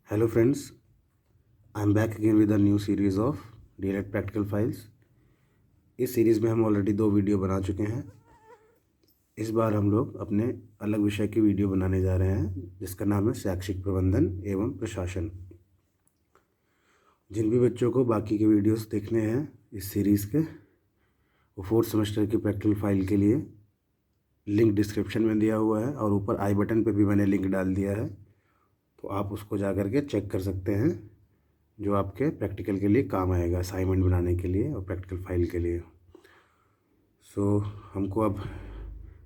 Hello friends, I am back again with a new series of DLED Practical Files। इस series में हम already 2 video बना चुके हैं। इस बार हम लोग अपने अलग विषय की वीडियो बनाने जा रहे हैं जिसका नाम है शैक्षिक प्रबंधन एवं प्रशासन। जिन भी बच्चों को बाकी के वीडियोस देखने हैं इस सीरीज़ के, वो 4th सेमेस्टर की प्रैक्टिकल फाइल के लिए लिंक डिस्क्रिप्शन में दिया हुआ है और ऊपर आई बटन पर भी मैंने लिंक डाल दिया है, तो आप उसको जा कर के चेक कर सकते हैं जो आपके प्रैक्टिकल के लिए काम आएगा, असाइनमेंट बनाने के लिए और प्रैक्टिकल फाइल के लिए। हमको अब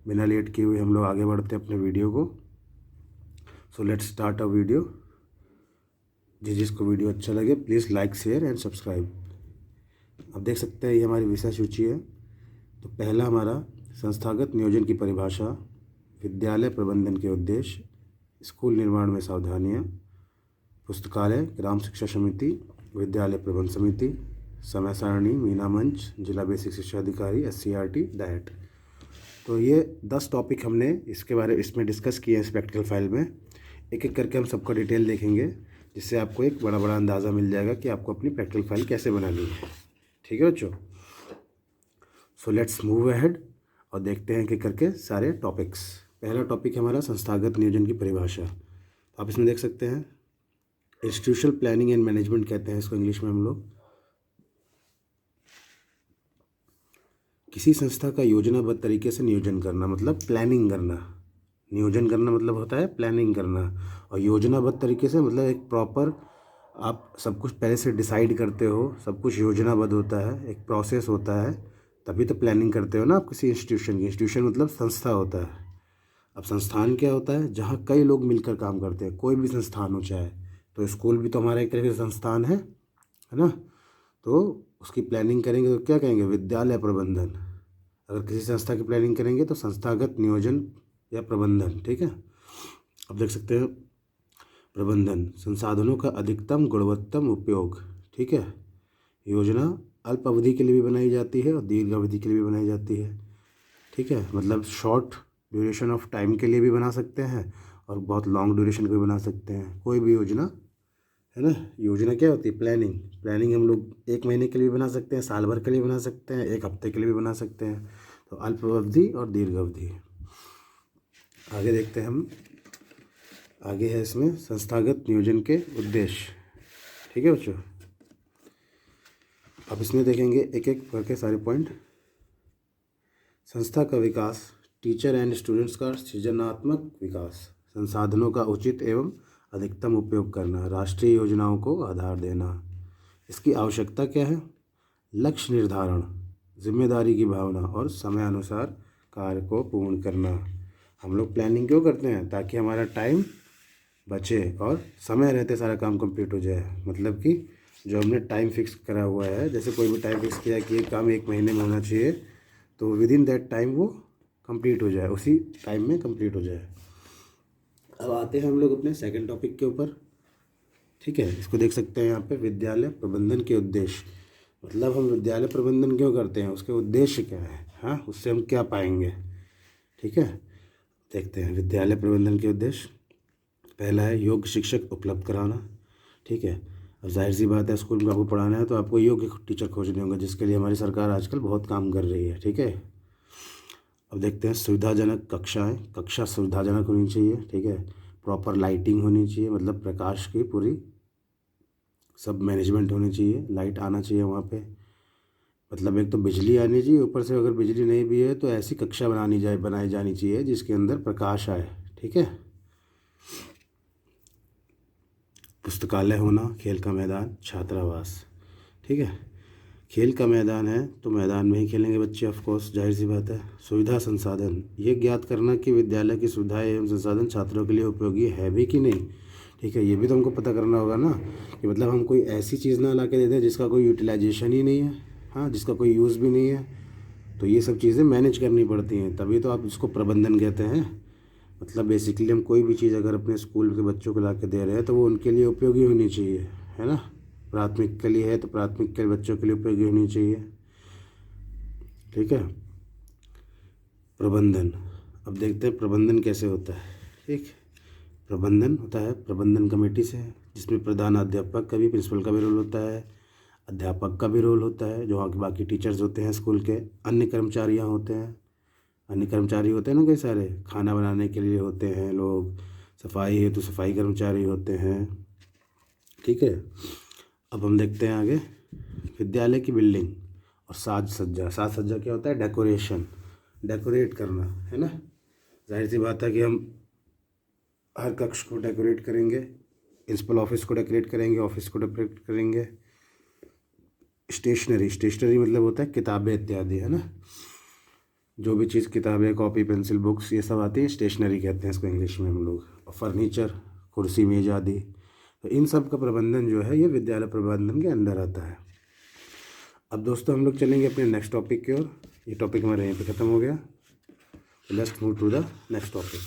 बिना लेट किए हुए हम लोग आगे बढ़ते हैं अपने वीडियो को। Let's start a video. जिसको वीडियो अच्छा लगे please like, share and subscribe. अब देख सकते हैं ये हमारी विषय सूची है। तो पहला हमारा संस्थागत नियोजन की परिभाषा, विद्यालय प्रबंधन के उद्देश्य, स्कूल निर्माण में सावधानियाँ, पुस्तकालय, ग्राम शिक्षा समिति, विद्यालय प्रबंध समिति, समय सारणी, मीना मंच, जिला बेसिक शिक्षा अधिकारी, SCRT, डाइट। तो ये 10 टॉपिक हमने इसमें डिस्कस किए हैं इस प्रैक्टिकल फाइल में। एक एक करके हम सबका डिटेल देखेंगे जिससे आपको एक बड़ा अंदाज़ा मिल जाएगा कि आपको अपनी प्रैक्टिकल फाइल कैसे बनानी है। ठीक है बच्चों, लेट्स मूव अहेड और देखते हैं एक करके सारे टॉपिक्स। पहला टॉपिक है हमारा संस्थागत नियोजन की परिभाषा। तो आप इसमें देख सकते हैं इंस्टीट्यूशनल प्लानिंग एंड मैनेजमेंट कहते हैं इसको इंग्लिश में हम लोग। किसी संस्था का योजनाबद्ध तरीके से नियोजन करना मतलब प्लानिंग करना। नियोजन करना मतलब होता है प्लानिंग करना, और योजनाबद्ध तरीके से मतलब एक प्रॉपर आप सब कुछ पहले से डिसाइड करते हो, सब कुछ योजनाबद्ध होता है, एक प्रोसेस होता है, तभी तो प्लानिंग करते हो ना आप किसी इंस्टीट्यूशन की। इंस्टीट्यूशन मतलब संस्था होता है। अब संस्थान क्या होता है? जहाँ कई लोग मिलकर काम करते हैं। कोई भी संस्थान हो चाहे, तो स्कूल भी तो हमारा एक तरह से संस्थान है ना। तो उसकी प्लानिंग करेंगे तो क्या कहेंगे? विद्यालय प्रबंधन। अगर किसी संस्था की प्लानिंग करेंगे तो संस्थागत नियोजन या प्रबंधन। ठीक है, अब देख सकते हैं प्रबंधन, संसाधनों का अधिकतम गुणवत्तम उपयोग। ठीक है, योजना अल्प अवधि के लिए भी बनाई जाती है और दीर्घ अवधि के लिए भी बनाई जाती है। ठीक है, मतलब शॉर्ट ड्यूरेशन ऑफ टाइम के लिए भी बना सकते हैं और बहुत लॉन्ग ड्यूरेशन के भी बना सकते हैं। कोई भी योजना है ना। योजना क्या होती है? प्लानिंग हम लोग 1 महीने के लिए भी बना सकते हैं, साल भर के लिए बना सकते हैं, 1 हफ्ते के लिए भी बना सकते हैं। तो अल्प अवधि और दीर्घ अवधि। आगे देखते हैं हम। आगे है इसमें संस्थागत नियोजन के उद्देश्य। ठीक है बच्चों, अब इसमें देखेंगे एक एक करके सारे पॉइंट। संस्था का विकास, टीचर एंड स्टूडेंट्स का सृजनात्मक विकास, संसाधनों का उचित एवं अधिकतम उपयोग करना, राष्ट्रीय योजनाओं को आधार देना। इसकी आवश्यकता क्या है? लक्ष्य निर्धारण, जिम्मेदारी की भावना और समय अनुसार कार्य को पूर्ण करना। हम लोग प्लानिंग क्यों करते हैं? ताकि हमारा टाइम बचे और समय रहते सारा काम कंप्लीट हो जाए। मतलब कि जो हमने टाइम फिक्स करा हुआ है, जैसे कोई भी टाइम फिक्स किया कि ये काम 1 महीने में होना चाहिए, तो विद इन दैट टाइम वो कंप्लीट हो जाए, उसी टाइम में कंप्लीट हो जाए। अब आते हैं हम लोग अपने सेकंड टॉपिक के ऊपर। ठीक है, इसको देख सकते हैं यहाँ पे, विद्यालय प्रबंधन के उद्देश्य। मतलब हम विद्यालय प्रबंधन क्यों करते हैं, उसके उद्देश्य क्या है, हाँ, उससे हम क्या पाएंगे। ठीक है, देखते हैं विद्यालय प्रबंधन के उद्देश्य। पहला है योग्य शिक्षक उपलब्ध कराना। ठीक है, अब जाहिर सी बात है स्कूल में आपको पढ़ाना है तो आपको योग्य टीचर खोजने होंगे, जिसके लिए हमारी सरकार आजकल बहुत काम कर रही है। ठीक है, अब देखते हैं सुविधाजनक कक्षाएं। कक्षा सुविधाजनक होनी चाहिए। ठीक है, प्रॉपर लाइटिंग होनी चाहिए, मतलब प्रकाश की पूरी सब मैनेजमेंट होनी चाहिए, लाइट आना चाहिए वहाँ पे। मतलब एक तो बिजली आनी चाहिए, ऊपर से अगर बिजली नहीं भी है तो ऐसी कक्षा बनाई जानी चाहिए जिसके अंदर प्रकाश आए। ठीक है, पुस्तकालय होना, खेल का मैदान, छात्रावास। ठीक है, खेल का मैदान है तो मैदान में ही खेलेंगे बच्चे, ऑफ कोर्स, जाहिर सी बात है। सुविधा संसाधन, ये ज्ञात करना कि विद्यालय की सुविधाएं एवं संसाधन छात्रों के लिए उपयोगी है भी कि नहीं। ठीक है, ये भी तो हमको पता करना होगा ना, कि मतलब हम कोई ऐसी चीज़ ना ला के दे दें जिसका कोई यूटिलाइजेशन ही नहीं है, हाँ, जिसका कोई यूज़ भी नहीं है। तो ये सब चीज़ें मैनेज करनी पड़ती हैं, तभी तो आप इसको प्रबंधन कहते हैं। मतलब बेसिकली हम कोई भी चीज़ अगर अपने स्कूल के बच्चों को ला के दे रहे हैं तो वो उनके लिए उपयोगी होनी चाहिए, है ना। प्राथमिक के लिए है तो प्राथमिक के बच्चों के लिए उपयोगी होनी चाहिए। ठीक है, प्रबंधन। अब देखते हैं प्रबंधन कैसे होता है। ठीक, प्रबंधन होता है प्रबंधन कमेटी से। जिसमें प्रधान अध्यापक का भी, प्रिंसिपल का भी रोल होता है, अध्यापक का भी रोल होता है, जो वहाँ के बाकी टीचर्स होते हैं स्कूल के, अन्य कर्मचारियाँ होते हैं, अन्य कर्मचारी होते हैं ना कई सारे, खाना बनाने के लिए होते हैं लोग, सफाई है तो सफाई कर्मचारी होते हैं। ठीक है, अब हम देखते हैं आगे, विद्यालय की बिल्डिंग और साज सज्जा। साज सज्जा क्या होता है? डेकोरेशन, डेकोरेट करना, है ना। जाहिर सी बात है कि हम हर कक्ष को डेकोरेट करेंगे, प्रिंसिपल ऑफिस को डेकोरेट करेंगे, ऑफिस को डेकोरेट करेंगे। स्टेशनरी, स्टेशनरी मतलब होता है किताबें इत्यादि, है ना। जो भी चीज़, किताबें, कॉपी, पेंसिल, बुक्स, ये सब आती है, स्टेशनरी कहते हैं इसको इंग्लिश में हम लोग। और फर्नीचर, कुर्सी मेज आदि, तो इन सब का प्रबंधन जो है ये विद्यालय प्रबंधन के अंदर आता है। अब दोस्तों हम लोग चलेंगे अपने नेक्स्ट टॉपिक की ओर। ये टॉपिक हमारे यहीं पे ख़त्म हो गया। Let's move to the next topic.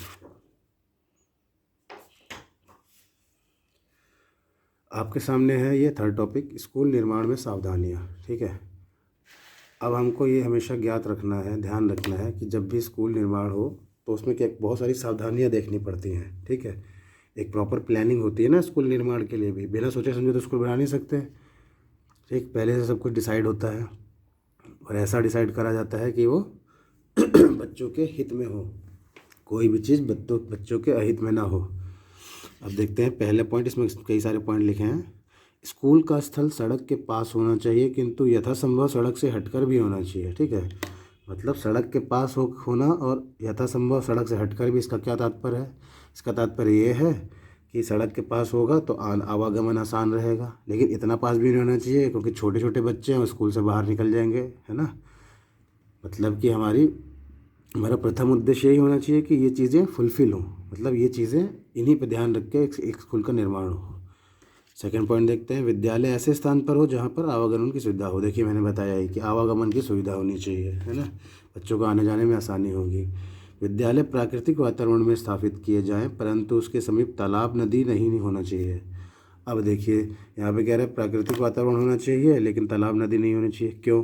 आपके सामने है ये थर्ड टॉपिक, स्कूल निर्माण में सावधानियाँ। ठीक है, अब हमको ये हमेशा ज्ञात रखना है, ध्यान रखना है कि जब भी स्कूल निर्माण हो तो उसमें क्या बहुत सारी सावधानियाँ देखनी पड़ती हैं। ठीक है, एक प्रॉपर प्लानिंग होती है ना स्कूल निर्माण के लिए भी। बिना सोचे समझे तो स्कूल बना नहीं सकते। ठीक, पहले से सब कुछ डिसाइड होता है और ऐसा डिसाइड करा जाता है कि वो बच्चों के हित में हो, कोई भी चीज़ बच्चों के अहित में ना हो। अब देखते हैं पहले पॉइंट, इसमें कई सारे पॉइंट लिखे हैं। स्कूल का स्थल सड़क के पास होना चाहिए, किंतु यथासंभव सड़क से हटकर भी होना चाहिए। ठीक है, मतलब सड़क के पास होना और यथासंभव सड़क से हटकर भी। इसका क्या तात्पर्य है? इसका तात्पर्य ये है कि सड़क के पास होगा तो आवागमन आसान रहेगा, लेकिन इतना पास भी नहीं होना चाहिए क्योंकि छोटे छोटे बच्चे हैं, स्कूल से बाहर निकल जाएंगे, है ना। मतलब कि हमारा प्रथम उद्देश्य यही होना चाहिए कि ये चीज़ें फुलफ़िल हों, मतलब ये चीज़ें इन्हीं पे ध्यान रख के एक स्कूल का निर्माण हो। सेकंड पॉइंट देखते हैं, विद्यालय ऐसे स्थान पर हो जहाँ पर आवागमन की सुविधा हो। देखिए मैंने बताया ही कि आवागमन की सुविधा होनी चाहिए, है ना, बच्चों को आने जाने में आसानी होगी। विद्यालय प्राकृतिक वातावरण में स्थापित किए जाएं, परंतु उसके समीप तालाब, नदी नहीं होना चाहिए। अब देखिए यहाँ पे कह रहे हैं प्राकृतिक वातावरण होना चाहिए लेकिन तालाब, नदी नहीं होनी चाहिए। क्यों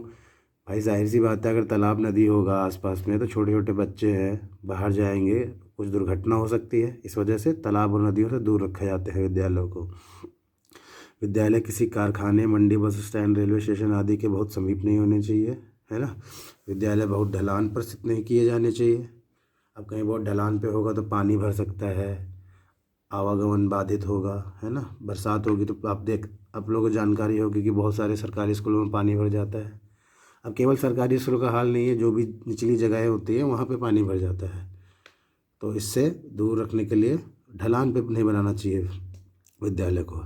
भाई? जाहिर सी बात है, अगर तालाब, नदी होगा आसपास में तो छोटे छोटे बच्चे हैं, बाहर जाएंगे, कुछ दुर्घटना हो सकती है। इस वजह से तालाब और नदियों से दूर रखे जाते हैं विद्यालयों को। विद्यालय किसी कारखाने, मंडी, बस स्टैंड, रेलवे स्टेशन आदि के बहुत समीप नहीं होने चाहिए, है ना। विद्यालय बहुत ढलान पर स्थित नहीं किए जाने चाहिए। अब कहीं बहुत ढलान पे होगा तो पानी भर सकता है, आवागमन बाधित होगा, है ना। बरसात होगी तो आप लोगों को जानकारी होगी कि बहुत सारे सरकारी स्कूलों में पानी भर जाता है। अब केवल सरकारी स्कूलों का हाल नहीं है, जो भी निचली जगहें होती हैं वहाँ पे पानी भर जाता है। तो इससे दूर रखने के लिए ढलान पे नहीं बनाना चाहिए विद्यालय को।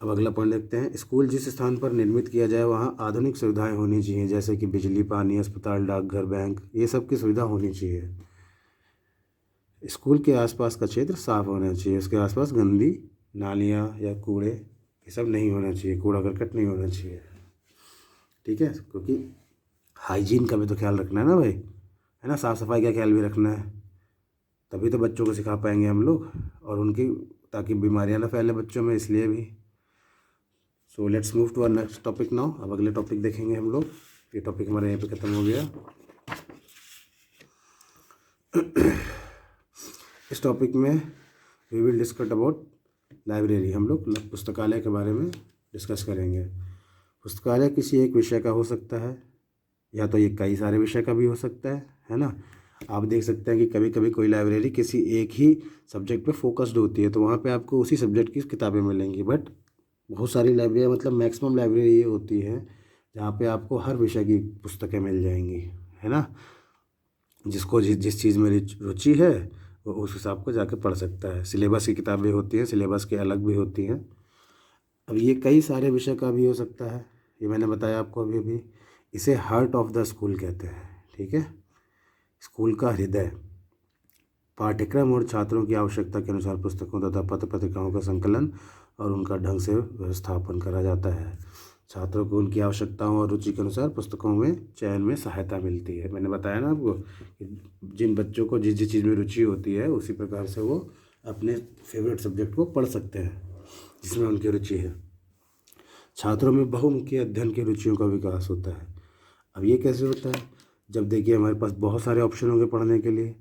अब अगला पॉइंट देखते हैं, स्कूल जिस स्थान पर निर्मित किया जाए वहाँ आधुनिक सुविधाएं होनी चाहिए, जैसे कि बिजली, पानी, अस्पताल, डाकघर, बैंक, ये सब की सुविधा होनी चाहिए। स्कूल के आसपास का क्षेत्र साफ होना चाहिए, उसके आसपास गंदी नालियाँ या कूड़े ये सब नहीं होना चाहिए, कूड़ा करकट नहीं होना चाहिए। ठीक है, क्योंकि हाइजीन का भी तो ख्याल रखना है ना भाई, है ना, साफ़ सफाई का ख्याल भी रखना है, तभी तो बच्चों को सिखा पाएंगे हम लोग, और उनकी ताकि बीमारियां ना फैले बच्चों में, इसलिए भी। So let's move to our next topic now. अब अगले टॉपिक देखेंगे हम लोग। ये टॉपिक हमारे यहाँ पे ख़त्म हो गया। इस टॉपिक में we will discuss about library. हम लोग पुस्तकालय के बारे में डिस्कस करेंगे। पुस्तकालय किसी एक विषय का हो सकता है, या तो ये कई सारे विषय का भी हो सकता है ना। आप देख सकते हैं कि कभी कभी कोई लाइब्रेरी किसी एक ही सब्जेक्ट पे फोकस्ड होती है, तो वहाँ पे आपको उसी सब्जेक्ट की किताबें मिलेंगी। बट बहुत सारी लाइब्रेरी, मतलब मैक्सिमम लाइब्रेरी ये होती है जहाँ पे आपको हर विषय की पुस्तकें मिल जाएंगी, है ना। जिसको जिस चीज़ में रुचि है वो उस हिसाब को जाके पढ़ सकता है। सिलेबस की किताबें होती हैं, सिलेबस के अलग भी होती हैं। अब ये कई सारे विषय का भी हो सकता है, ये मैंने बताया आपको अभी अभी। इसे हार्ट ऑफ द स्कूल कहते हैं। ठीक है, स्कूल का हृदय। पाठ्यक्रम और छात्रों की आवश्यकता के अनुसार पुस्तकों तथा पत्र पत्रिकाओं का संकलन और उनका ढंग से व्यवस्थापन करा जाता है। छात्रों को उनकी आवश्यकताओं और रुचि के अनुसार पुस्तकों में चयन में सहायता मिलती है। मैंने बताया ना आपको कि जिन बच्चों को जिस जिस चीज़ में रुचि होती है उसी प्रकार से वो अपने फेवरेट सब्जेक्ट को पढ़ सकते हैं जिसमें उनकी रुचि है। छात्रों में बहुमुखी अध्ययन की रुचियों का विकास होता है। अब ये कैसे होता है? जब देखिए हमारे पास बहुत सारे ऑप्शन होंगे पढ़ने के लिए,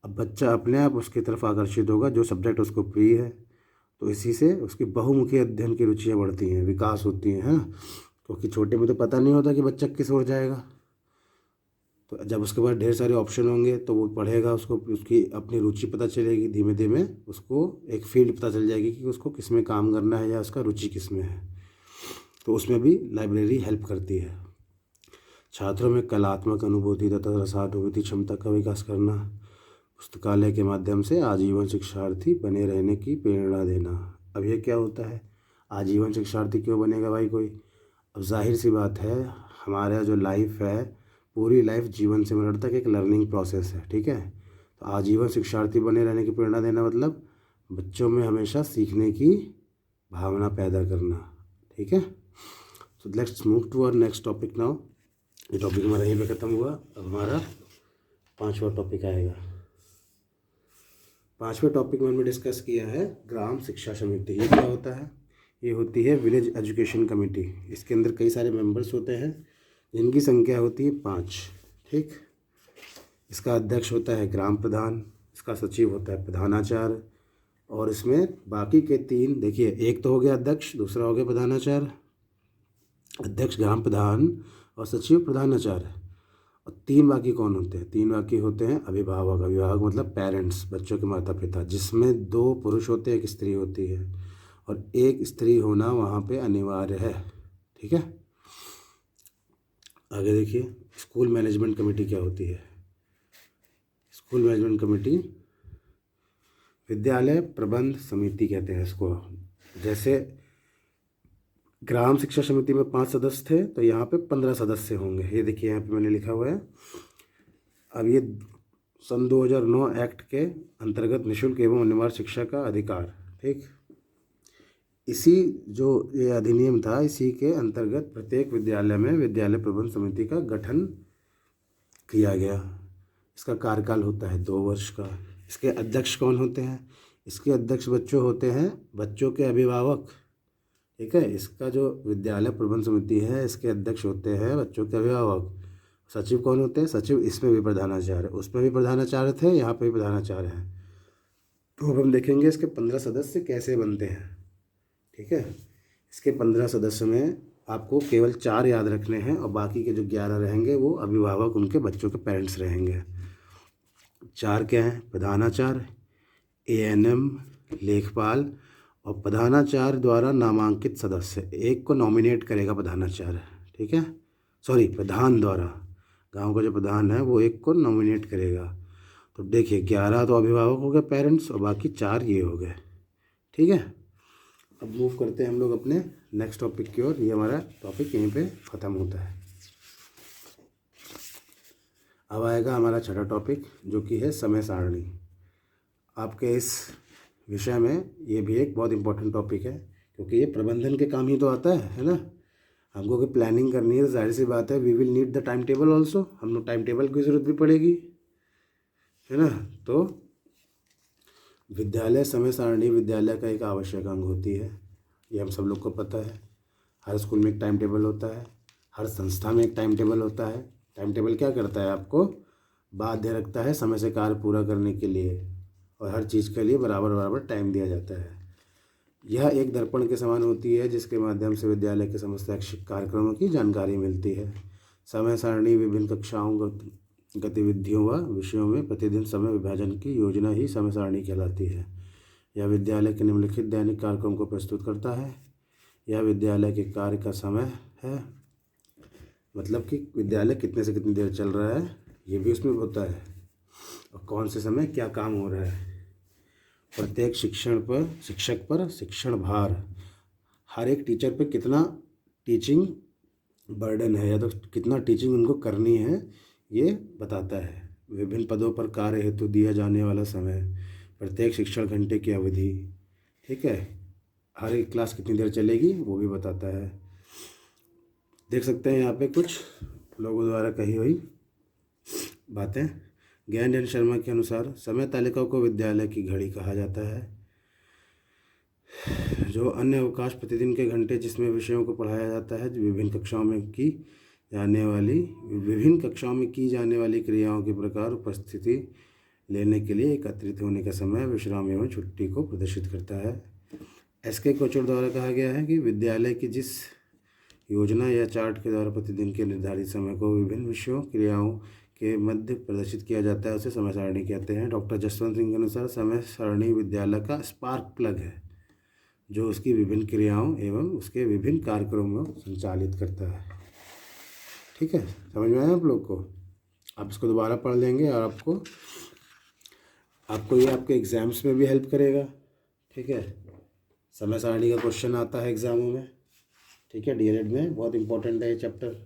अब बच्चा अपने आप उसकी तरफ आकर्षित होगा जो सब्जेक्ट उसको प्रिय है, तो इसी से उसकी बहुमुखी अध्ययन की रुचियाँ बढ़ती हैं, विकास होती हैं, है ना। क्योंकि छोटे में तो पता नहीं होता कि बच्चा किस ओर जाएगा, तो जब उसके पास ढेर सारे ऑप्शन होंगे तो वो पढ़ेगा, उसको उसकी अपनी रुचि पता चलेगी, धीमे धीमे उसको एक फील्ड पता चल जाएगी कि उसको किस में काम करना है या उसका रुचि किस में है। तो उसमें भी लाइब्रेरी हेल्प करती है। छात्रों में कलात्मक अनुभूति तथा रसानुभूति क्षमता का विकास करना, पुस्तकालय के माध्यम से आजीवन शिक्षार्थी बने रहने की प्रेरणा देना। अब ये क्या होता है, आजीवन शिक्षार्थी क्यों बनेगा भाई कोई? अब जाहिर सी बात है, हमारा जो लाइफ है, पूरी लाइफ जीवन से मरण तक एक लर्निंग प्रोसेस है, ठीक है। तो आजीवन शिक्षार्थी बने रहने की प्रेरणा देना मतलब बच्चों में हमेशा सीखने की भावना पैदा करना, ठीक है। So let's move to our next topic now. ये टॉपिक हमारा यहीं पे ख़त्म हुआ। अब हमारा 5वां टॉपिक आएगा। 5वें टॉपिक में हमने डिस्कस किया है ग्राम शिक्षा समिति। ये क्या होता है? ये होती है विलेज एजुकेशन कमेटी। इसके अंदर कई सारे मेंबर्स होते हैं जिनकी संख्या होती है 5, ठीक। इसका अध्यक्ष होता है ग्राम प्रधान, इसका सचिव होता है प्रधानाचार्य, और इसमें बाकी के 3, देखिए, एक तो हो गया अध्यक्ष, दूसरा हो गया प्रधानाचार्य, अध्यक्ष ग्राम प्रधान और सचिव प्रधानाचार्य, और 3 बाकी कौन होते हैं? 3 बाकी होते हैं अभिभावक। अभिभावक मतलब पेरेंट्स, बच्चों के माता पिता, जिसमें 2 पुरुष होते हैं, 1 स्त्री होती है, और 1 स्त्री होना वहाँ पे अनिवार्य है, ठीक है। आगे देखिए, स्कूल मैनेजमेंट कमेटी क्या होती है? स्कूल मैनेजमेंट कमेटी विद्यालय प्रबंध समिति कहते हैं इसको। जैसे ग्राम शिक्षा समिति में 5 सदस्य थे, तो यहाँ पे 15 सदस्य होंगे। ये देखिए यहाँ पे मैंने लिखा हुआ है। अब ये सन 2009 एक्ट के अंतर्गत निःशुल्क एवं अनिवार्य शिक्षा का अधिकार, ठीक। इसी जो ये अधिनियम था, इसी के अंतर्गत प्रत्येक विद्यालय में विद्यालय प्रबंध समिति का गठन किया गया। इसका कार्यकाल होता है 2 वर्ष का। इसके अध्यक्ष कौन होते हैं? इसके अध्यक्ष बच्चों होते हैं, बच्चों के अभिभावक, ठीक है। इसका जो विद्यालय प्रबंध समिति है, इसके अध्यक्ष होते हैं बच्चों के अभिभावक। सचिव कौन होते हैं? सचिव इसमें भी प्रधानाचार्य, उसमें भी प्रधानाचार्य थे, यहाँ पे भी प्रधानाचार्य हैं। तो अब हम देखेंगे इसके 15 सदस्य कैसे बनते हैं, ठीक है। इसके 15 सदस्य में आपको केवल 4 याद रखने हैं, और बाकी के जो 11 रहेंगे वो अभिभावक, उनके बच्चों के पेरेंट्स रहेंगे। 4 क्या हैं? प्रधानाचार्य, ANM, लेखपाल, और प्रधानाचार्य द्वारा नामांकित सदस्य। एक को नॉमिनेट करेगा प्रधानाचार्य, ठीक है, सॉरी, प्रधान द्वारा, गांव का जो प्रधान है वो एक को नॉमिनेट करेगा। तो देखिए 11 तो अभिभावक हो गए, पेरेंट्स, और बाकी 4 ये हो गए, ठीक है। अब मूव करते हैं हम लोग अपने नेक्स्ट टॉपिक की ओर। ये हमारा टॉपिक यहीं पे ख़त्म होता है। अब आएगा हमारा 6ठा टॉपिक, जो कि है समय सारणी। आपके इस विषय में ये भी एक बहुत इंपॉर्टेंट टॉपिक है, क्योंकि ये प्रबंधन के काम ही तो आता है ना। हमको कि प्लानिंग करनी है, तो जाहिर सी बात है we will need the time table also. हम लोग टाइम टेबल की ज़रूरत भी पड़ेगी, है ना। तो विद्यालय समय सारणी विद्यालय का एक आवश्यक अंग होती है, ये हम सब लोग को पता है। हर स्कूल में एक टाइम टेबल होता है, हर संस्था में एक टाइम टेबल होता है। टाइम टेबल क्या करता है? आपको बाध्य रखता है समय से कार्य पूरा करने के लिए, और हर चीज़ के लिए बराबर बराबर टाइम दिया जाता है। यह एक दर्पण के समान होती है, जिसके माध्यम से विद्यालय के समस्त शैक्षिक कार्यक्रमों की जानकारी मिलती है। समय सारणी विभिन्न कक्षाओं, गतिविधियों व विषयों में प्रतिदिन समय विभाजन की योजना ही समय सारणी कहलाती है। यह विद्यालय के निम्नलिखित दैनिक कार्यक्रम को प्रस्तुत करता है। यह विद्यालय के कार्य का समय है, मतलब कि विद्यालय कितने से कितनी देर चल रहा है, ये भी उसमें होता है, और कौन से समय क्या काम हो रहा है। प्रत्येक शिक्षक पर शिक्षण भार, हर एक टीचर पे कितना टीचिंग बर्डन है, या तो कितना टीचिंग उनको करनी है, ये बताता है। विभिन्न पदों पर कार्य हेतु दिया जाने वाला समय, प्रत्येक शिक्षण घंटे की अवधि, ठीक है, हर एक क्लास कितनी देर चलेगी वो भी बताता है। देख सकते हैं यहाँ पे कुछ लोगों द्वारा कही हुई बातें। ज्ञानचंद शर्मा के अनुसार समय तालिकाओं को विद्यालय की घड़ी कहा जाता है। जो अन्य अवकाश प्रतिदिन के घंटे जिसमें विषयों को पढ़ाया जाता है, विभिन्न कक्षाओं में की जाने वाली क्रियाओं के प्रकार, उपस्थिति लेने के लिए एकत्रित होने का समय, विश्राम एवं छुट्टी को प्रदर्शित करता है। एस.के. कोचर द्वारा कहा गया है कि विद्यालय की जिस योजना या चार्ट के द्वारा प्रतिदिन के निर्धारित समय को विभिन्न विषयों क्रियाओं के मध्य प्रदर्शित किया जाता है उसे समय सारणी कहते हैं। डॉक्टर जसवंत सिंह के अनुसार समय सारणी विद्यालय का स्पार्क प्लग है जो उसकी विभिन्न क्रियाओं एवं उसके विभिन्न कार्यक्रमों को संचालित करता है। ठीक है, समझ में आया आप लोग को? आप इसको दोबारा पढ़ लेंगे और आपको ये आपके एग्ज़ाम्स में भी हेल्प करेगा। ठीक है, समय सारणी का क्वेश्चन आता है एग्ज़ामों में। ठीक है, डीएलएड में बहुत इंपॉर्टेंट है ये चैप्टर,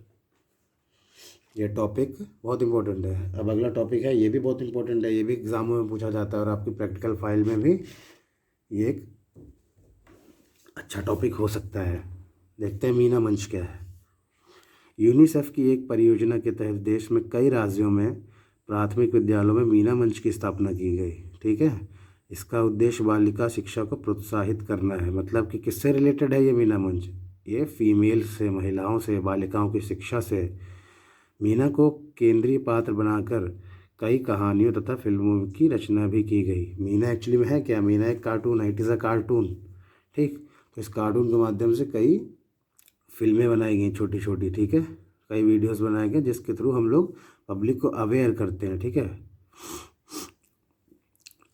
ये टॉपिक बहुत इंपॉर्टेंट है। अब अगला टॉपिक है, ये भी बहुत इंपॉर्टेंट है, ये भी एग्ज़ामों में पूछा जाता है और आपकी प्रैक्टिकल फाइल में भी ये एक अच्छा टॉपिक हो सकता है। देखते हैं मीना मंच क्या है। यूनिसेफ की एक परियोजना के तहत देश में कई राज्यों में प्राथमिक विद्यालयों में मीना मंच की स्थापना की गई। ठीक है, इसका उद्देश्य बालिका शिक्षा को प्रोत्साहित करना है। मतलब कि किससे रिलेटेड है ये मीना मंच? ये फीमेल से, महिलाओं से, बालिकाओं की शिक्षा से। मीना को केंद्रीय पात्र बनाकर कई कहानियों तथा फिल्मों की रचना भी की गई। मीना एक्चुअली में है क्या? मीना एक कार्टून है, इट इज़ अ कार्टून। ठीक, तो इस कार्टून के माध्यम से कई फिल्में बनाई गई छोटी छोटी। ठीक है, कई वीडियोस बनाए गए जिसके थ्रू हम लोग पब्लिक को अवेयर करते हैं। ठीक है,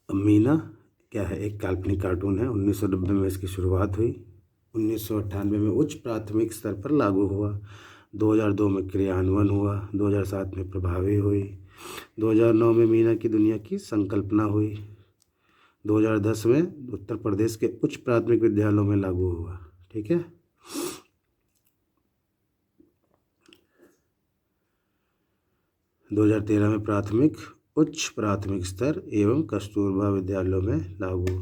अब मीना क्या है? एक काल्पनिक कार्टून है। 1990 में इसकी शुरुआत हुई, 1998 में उच्च प्राथमिक स्तर पर लागू हुआ, 2002 में क्रियान्वयन हुआ, 2007 में प्रभावी हुई, 2009 में मीना की दुनिया की संकल्पना हुई, 2010 में उत्तर प्रदेश के उच्च प्राथमिक विद्यालयों में लागू हुआ। ठीक है, 2013 में प्राथमिक, उच्च प्राथमिक स्तर एवं कस्तूरबा विद्यालयों में लागू।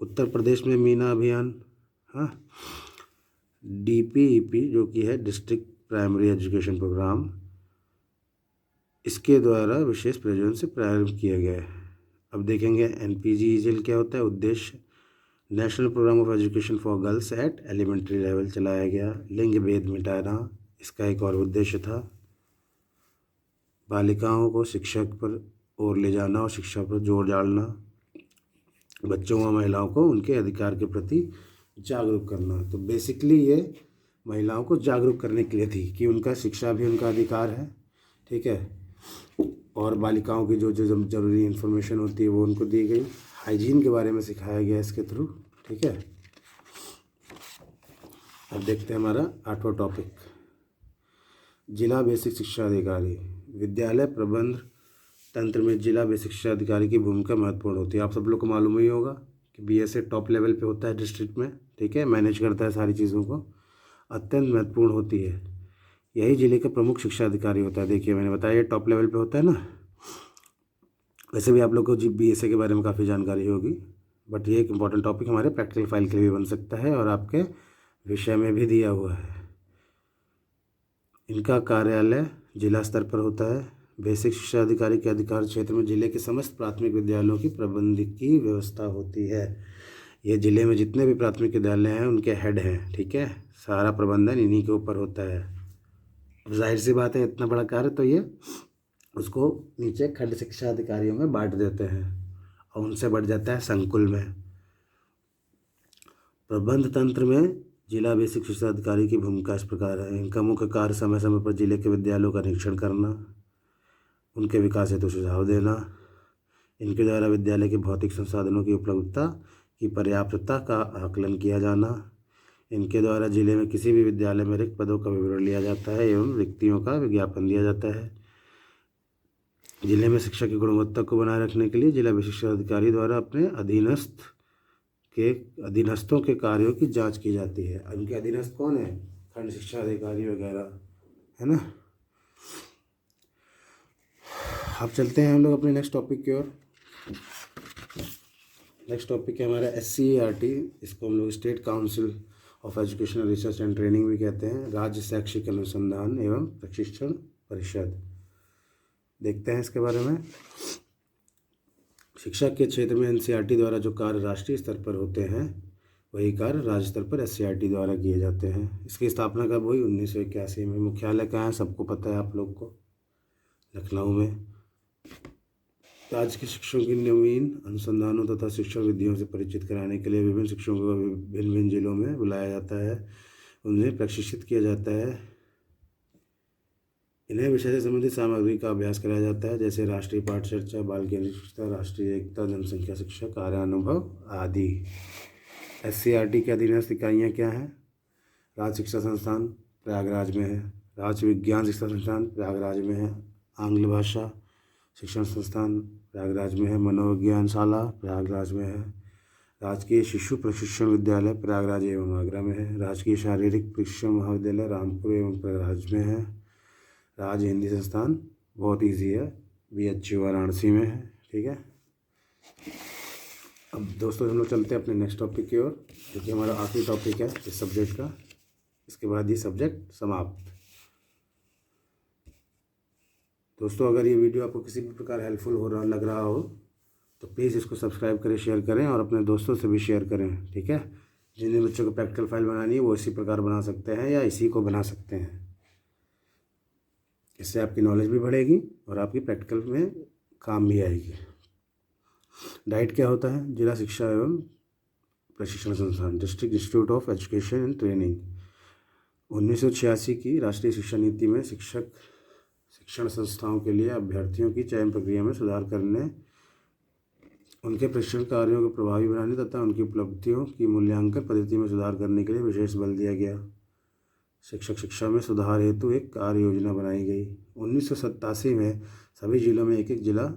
उत्तर प्रदेश में मीना अभियान, हाँ, DPEP जो कि है डिस्ट्रिक्ट प्राइमरी एजुकेशन प्रोग्राम, इसके द्वारा विशेष प्रयोजन से प्रारंभ किया गया है। अब देखेंगे NPGEL क्या होता है। उद्देश्य national programme of education for girls at elementary level चलाया गया। लिंग भेद मिटाना इसका एक और उद्देश्य था। बालिकाओं को शिक्षक पर ओर ले जाना और शिक्षा पर जोर डालना। बच्चों व महिलाओं को उनके अधिकार के प्रति जागरूक करना। तो बेसिकली ये महिलाओं को जागरूक करने के लिए थी कि उनका शिक्षा भी उनका अधिकार है। ठीक है, और बालिकाओं की जो जो ज़रूरी इन्फॉर्मेशन होती है वो उनको दी गई। हाइजीन के बारे में सिखाया गया इसके थ्रू। ठीक है, अब देखते हैं हमारा 8वां टॉपिक, जिला बेसिक शिक्षा अधिकारी। विद्यालय प्रबंध तंत्र में जिला बेसिक शिक्षा अधिकारी की भूमिका महत्वपूर्ण होती है। आप सब लोग को मालूम ही होगा कि BSA टॉप लेवल पे होता है डिस्ट्रिक्ट में। ठीक है, मैनेज करता है सारी चीज़ों को, अत्यंत महत्वपूर्ण होती है। यही जिले का प्रमुख शिक्षा अधिकारी होता है। देखिए मैंने बताया ये टॉप लेवल पे होता है ना। वैसे भी आप लोग को BSA के बारे में काफ़ी जानकारी होगी, बट ये एक इम्पॉर्टेंट टॉपिक हमारे प्रैक्टिकल फाइल के लिए भी बन सकता है और आपके विषय में भी दिया हुआ है। इनका कार्यालय जिला स्तर पर होता है। बेसिक शिक्षा अधिकारी के अधिकार क्षेत्र में जिले के समस्त प्राथमिक विद्यालयों की प्रबंधन की व्यवस्था होती है। ये जिले में जितने भी प्राथमिक विद्यालय हैं उनके हेड हैं। ठीक है, सारा प्रबंधन इन्हीं के ऊपर होता है। अब जाहिर सी बात है, इतना बड़ा कार्य तो ये उसको नीचे खंड शिक्षा अधिकारियों में बांट देते हैं और उनसे बढ़ जाता है संकुल में। प्रबंध तंत्र में जिला बेसिक शिक्षा अधिकारी की भूमिका इस प्रकार है। इनका मुख्य कार्य समय समय पर जिले के विद्यालयों का निरीक्षण करना, उनके विकास हेतु सुझाव देना, इनके द्वारा विद्यालय के भौतिक संसाधनों की उपलब्धता की पर्याप्तता का आकलन किया जाना, इनके द्वारा जिले में किसी भी विद्यालय में रिक्त पदों का विवरण लिया जाता है एवं रिक्तियों का विज्ञापन दिया जाता है। जिले में शिक्षा की गुणवत्ता को बनाए रखने के लिए जिला बेसिक शिक्षा अधिकारी द्वारा अपने अधीनस्थों के कार्यों की जांच की जाती है। उनके अधीनस्थ कौन है? खंड शिक्षा अधिकारी वगैरह, है ना। अब चलते हैं हम लोग अपने नेक्स्ट टॉपिक की ओर। नेक्स्ट टॉपिक है हमारा SCERT। इसको हम लोग state council of educational research and training भी कहते हैं, राज्य शैक्षिक अनुसंधान एवं प्रशिक्षण परिषद। देखते हैं इसके बारे में। शिक्षा के क्षेत्र में NCERT द्वारा जो कार्य राष्ट्रीय स्तर पर होते हैं वही कार्य राज्य स्तर पर SCERT द्वारा किए जाते हैं। इसकी स्थापना कब हुई? 1981 में। मुख्यालय कहाँ है? सबको पता है आप लोग को, लखनऊ में। राज्य के शिक्षकों की नवीन अनुसंधानों तथा शिक्षण विधियों से परिचित कराने के लिए विभिन्न शिक्षकों को भिन्न भिन्न जिलों में बुलाया जाता है, उन्हें प्रशिक्षित किया जाता है। इन्हें विषय से संबंधित सामग्री का अभ्यास कराया जाता है, जैसे राष्ट्रीय पाठ चर्चा, बाल केंद्रित शिक्षा, राष्ट्रीय एकता, जनसंख्या शिक्षा, कार्यानुभव आदि। SCERT के अधीनस्थ इकाइयाँ क्या हैं? राज्य शिक्षा संस्थान प्रयागराज में है, राज्य विज्ञान शिक्षा संस्थान प्रयागराज में है, आंग्ल भाषा शिक्षण संस्थान प्रयागराज में है, मनोविज्ञान शाला प्रयागराज में है, राजकीय शिशु प्रशिक्षण विद्यालय प्रयागराज एवं आगरा में है, राजकीय शारीरिक प्रशिक्षण महाविद्यालय रामपुर एवं प्रयागराज में है, राज्य हिंदी संस्थान बहुत ईजी है, BHU वाराणसी में है। ठीक है, अब दोस्तों हम लोग चलते हैं अपने नेक्स्ट टॉपिक की ओर, जो कि हमारा आखिरी टॉपिक है इस सब्जेक्ट का। इसके बाद ये सब्जेक्ट समाप्त। दोस्तों अगर ये वीडियो आपको किसी भी प्रकार हेल्पफुल लग रहा हो तो प्लीज़ इसको सब्सक्राइब करें, शेयर करें और अपने दोस्तों से भी शेयर करें। ठीक है, जिन जिन बच्चों को प्रैक्टिकल फाइल बनानी है वो इसी प्रकार बना सकते हैं या इसी को बना सकते हैं। इससे आपकी नॉलेज भी बढ़ेगी और आपकी प्रैक्टिकल में काम भी आएगी। डाइट क्या होता है? जिला शिक्षा एवं प्रशिक्षण संस्थान, district institute of education and training. 1986 की राष्ट्रीय शिक्षा नीति में शिक्षण संस्थाओं के लिए अभ्यर्थियों की चयन प्रक्रिया में सुधार करने, उनके प्रशिक्षण कार्यों को प्रभावी बनाने तथा उनकी उपलब्धियों की मूल्यांकन पद्धति में सुधार करने के लिए विशेष बल दिया गया। शिक्षक शिक्षा में सुधार हेतु एक कार्य योजना बनाई गई। 1987 में सभी जिलों में एक एक जिला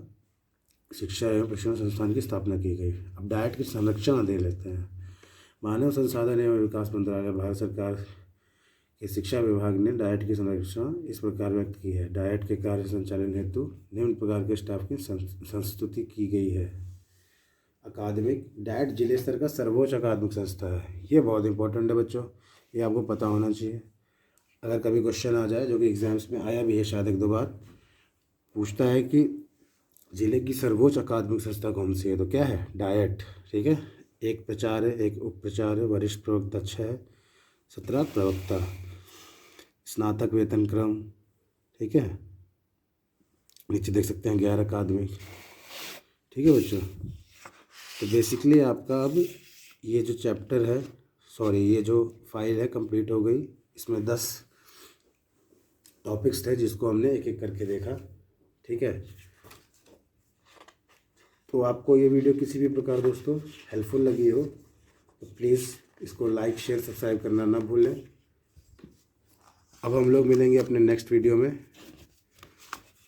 शिक्षा एवं प्रशिक्षण संस्थान की स्थापना की गई। अब डाइट की संरचना दे लेते हैं। मानव संसाधन एवं विकास मंत्रालय, भारत सरकार के शिक्षा विभाग ने डाइट की संरचना इस प्रकार व्यक्त की है। डाइट के कार्य संचालन हेतु निम्न प्रकार के स्टाफ की संस्तुति की गई है। अकादमिक, डाइट जिले स्तर का सर्वोच्च अकादमिक संस्था है। ये बहुत इंपॉर्टेंट है बच्चों, ये आपको पता होना चाहिए। अगर कभी क्वेश्चन आ जाए, जो कि एग्जाम्स में आया भी है शायद 1-2 बार, पूछता है कि जिले की सर्वोच्च अकादमिक संस्था कौन सी है, तो क्या है? डाइट। ठीक है, एक प्राचार्य, एक उप प्राचार्य, वरिष्ठ प्रवक्ता 6, 17 प्रवक्ता, स्नातक वेतन क्रम। ठीक है, नीचे देख सकते हैं 11 अकादमिक। ठीक है बच्चों, तो बेसिकली आपका अब ये जो चैप्टर है, ये जो फाइल है कंप्लीट हो गई। इसमें 10 टॉपिक्स थे जिसको हमने एक एक करके देखा। ठीक है, तो आपको ये वीडियो किसी भी प्रकार दोस्तों हेल्पफुल लगी हो तो प्लीज़ इसको लाइक, शेयर, सब्सक्राइब करना ना भूलें। अब हम लोग मिलेंगे अपने नेक्स्ट वीडियो में,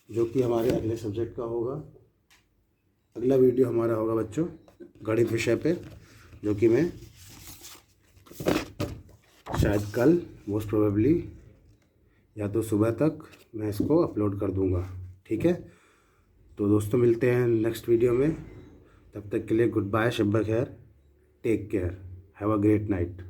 जो कि हमारे अगले सब्जेक्ट का होगा। अगला वीडियो हमारा होगा बच्चों गणित विषय पे, जो कि मैं शायद कल, मोस्ट प्रोबेबली या तो सुबह तक मैं इसको अपलोड कर दूंगा। ठीक है, तो दोस्तों मिलते हैं नेक्स्ट वीडियो में। तब तक के लिए गुड बाय, शब्बा खैर, take care, have a great night.